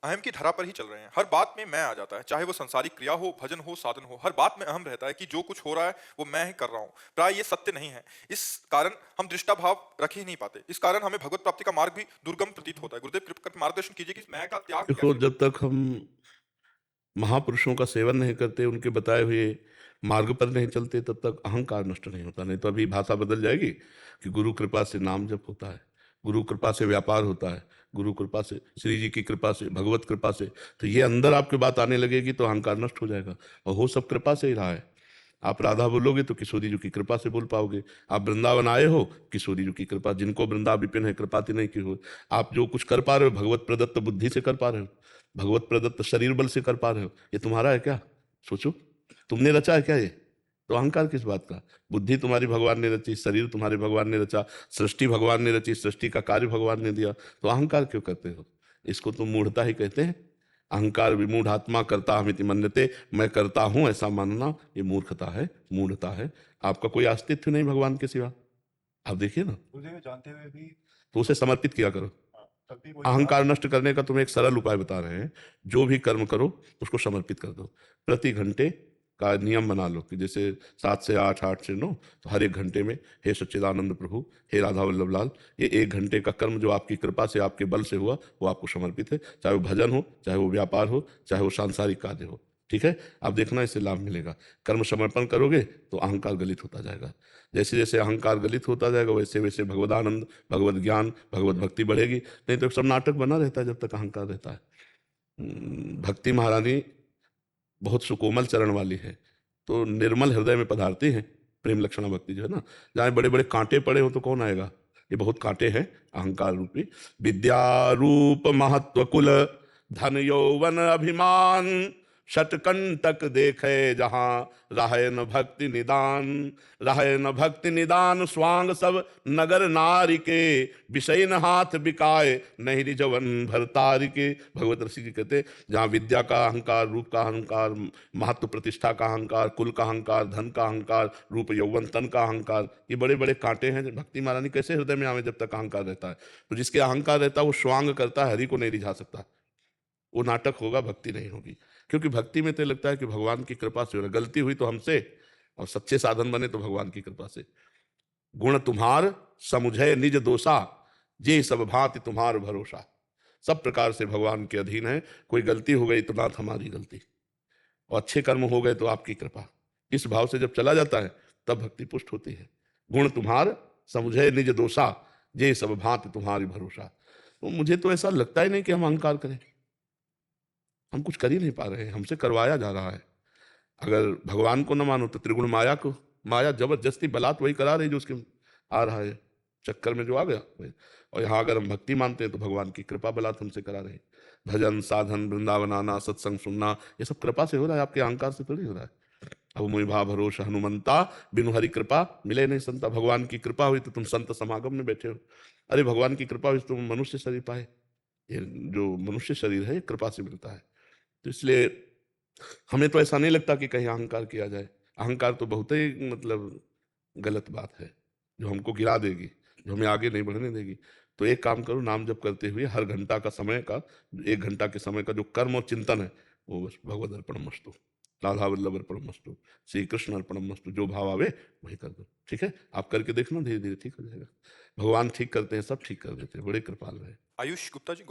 अहम की धरा पर ही चल रहे हैं। हर बात में मैं आ जाता है, चाहे वो संसारिक क्रिया हो, भजन हो, साधन हो, हर बात में अहम रहता है कि जो कुछ हो रहा है वो मैं ही कर रहा हूँ। प्राय ये सत्य नहीं है। इस कारण हम दृष्टा भाव रख ही नहीं पाते। इस कारण हमें भगवत प्राप्ति का मार्ग भी दुर्गम प्रतीत होता है। गुरुदेव कृपा करके मार्गदर्शन कीजिए कि इस मैं का त्याग देखो, कैसे हो? जब तक हम महापुरुषों का सेवन नहीं करते, उनके बताए हुए मार्ग पर नहीं चलते, तब तक अहंकार नष्ट नहीं होता। नहीं तो अभी भाषा बदल जाएगी कि गुरु कृपा से नाम जप होता है, गुरु कृपा से व्यापार होता है, गुरु कृपा से, श्री जी की कृपा से, भगवत कृपा से। तो ये अंदर आपकी बात आने लगेगी तो अहंकार नष्ट हो जाएगा। और हो सब कृपा से ही रहा है। आप राधा बोलोगे तो किशोरी जी की कृपा से बोल पाओगे। आप वृंदावन आए हो, किशोरी जी की कृपा, जिनको वृंदा विपिन है कृपाति नहीं की हो। आप जो कुछ कर पा रहे हो भगवत प्रदत्त बुद्धि से कर पा रहे हो, भगवत प्रदत्त शरीर बल से कर पा रहे हो। ये तुम्हारा है क्या? सोचो, तुमने रचा है क्या ये? तो अहंकार किस बात का? बुद्धि तुम्हारी भगवान ने रची, शरीर तुम्हारे भगवान ने रचा, सृष्टि भगवान ने रची, सृष्टि का कार्य भगवान ने दिया। तो अहंकार क्यों करते हो? इसको तुम मूढ़ता ही कहते हैं। अहंकार विमूढ़ आत्मा करता हमिति मन्यते, मैं करता हूं ऐसा मानना ये मूर्खता है, मूढ़ता है। आपका कोई अस्तित्व नहीं भगवान के सिवा। आप देखिए ना, मुझे जानते हुए भी। तो उसे समर्पित किया करो। हाँ, तब भी वही बात। अहंकार नष्ट करने का तुम्हें एक सरल उपाय बता रहे हैं। जो भी कर्म करो उसको समर्पित कर दो। प्रति घंटे का नियम बना लो कि जैसे 7 से 8, 8 से 9, तो हर एक घंटे में हे सच्चिदानंद प्रभु, हे राधा वल्लभ लाल, ये 1 घंटे का कर्म जो आपकी कृपा से आपके बल से हुआ वो आपको समर्पित है। चाहे वो भजन हो, चाहे वो व्यापार हो, चाहे वो सांसारिक कार्य हो। ठीक है, आप देखना इससे लाभ मिलेगा। कर्म समर्पण करोगे तो अहंकार गलित होता जाएगा। जैसे जैसे अहंकार गलित होता जाएगा वैसे वैसे भगवदानंद, भगवत ज्ञान, भगवत भक्ति बढ़ेगी। नहीं तो सब नाटक बना रहता है जब तक अहंकार रहता है। भक्ति महारानी बहुत सुकोमल चरण वाली है, तो निर्मल हृदय में पधारती हैं। प्रेम लक्षणा भक्ति जो है ना, जहाँ बड़े बड़े कांटे पड़े हो तो कौन आएगा? ये बहुत कांटे हैं अहंकार रूपी। विद्या रूप महत्व कुल, धन यौवन अभिमान, शतकंटक देखे जहाँ, राहे न भक्ति निदान, राहे न भक्ति निदान, स्वांग सब नगर नारी के, विषय न हाथ बिकाए, नहीं रिजवन भरतारी के। भगवत ऋषि जी कहते, जहाँ विद्या का अहंकार, रूप का अहंकार, महत्व प्रतिष्ठा का अहंकार, कुल का अहंकार, धन का अहंकार, रूप यौवन तन का अहंकार, ये बड़े बड़े कांटे हैं। भक्ति महारानी कैसे हृदय में आवे जब तक अहंकार रहता है? तो जिसके अहंकार रहता है वो स्वांग करता है, हरि को नहीं रिझा सकता। वो नाटक होगा, भक्ति नहीं होगी। क्योंकि भक्ति में तो लगता है कि भगवान की कृपा से हो रहा, गलती हुई तो हमसे, और सच्चे साधन बने तो भगवान की कृपा से। गुण तुम्हार समुझे निज दोषा, जे सब भांति तुम्हार भरोसा। सब प्रकार से भगवान के अधीन है। कोई गलती हो गई तो नाथ हमारी गलती, और अच्छे कर्म हो गए तो आपकी कृपा। इस भाव से जब चला जाता है तब भक्ति पुष्ट होती है। गुण तुम्हार समुझे निज दोषा, जे सब भांति तुम्हारी भरोसा। तो मुझे तो ऐसा लगता ही नहीं कि हम अहंकार करें। हम कुछ कर ही नहीं पा रहे हैं, हमसे करवाया जा रहा है। अगर भगवान को न मानो तो त्रिगुण माया को, माया जबरदस्ती बलात् वही करा रही जो उसके आ रहा है, चक्कर में जो आ गया वही। और यहाँ अगर हम भक्ति मानते हैं तो भगवान की कृपा बलात् हमसे करा रहे हैं। भजन साधन वृंदावन आना सत्संग सुनना ये सब कृपा से हो रहा है, आपके अहंकार से थोड़ी हो रहा है। अब मुझे भा भरोसा हनुमंता, बिनु हरि कृपा मिले नहीं संता। भगवान की कृपा हुई तो तुम संत समागम में बैठे हो। अरे भगवान की कृपा हुई तो तुम मनुष्य शरीर पाए। ये जो मनुष्य शरीर है ये कृपा से मिलता है। तो इसलिए हमें तो ऐसा नहीं लगता कि कहीं अहंकार किया जाए। अहंकार तो बहुत ही मतलब गलत बात है, जो हमको गिरा देगी, जो हमें आगे नहीं बढ़ने देगी। तो एक काम करो, नाम जप करते हुए हर घंटा का समय का, 1 घंटा के समय का जो कर्म और चिंतन है वो बस भगवद अर्पणमस्तु, राधा वल्लभ अर्पणमस्तु, श्री कृष्ण अर्पणमस्तु, जो भाव आवे वही कर दो। ठीक है, आप करके देखना, धीरे धीरे ठीक हो जाएगा। भगवान ठीक करते हैं, सब ठीक कर देते हैं, बड़े कृपाल रहे। आयुष गुप्ता जी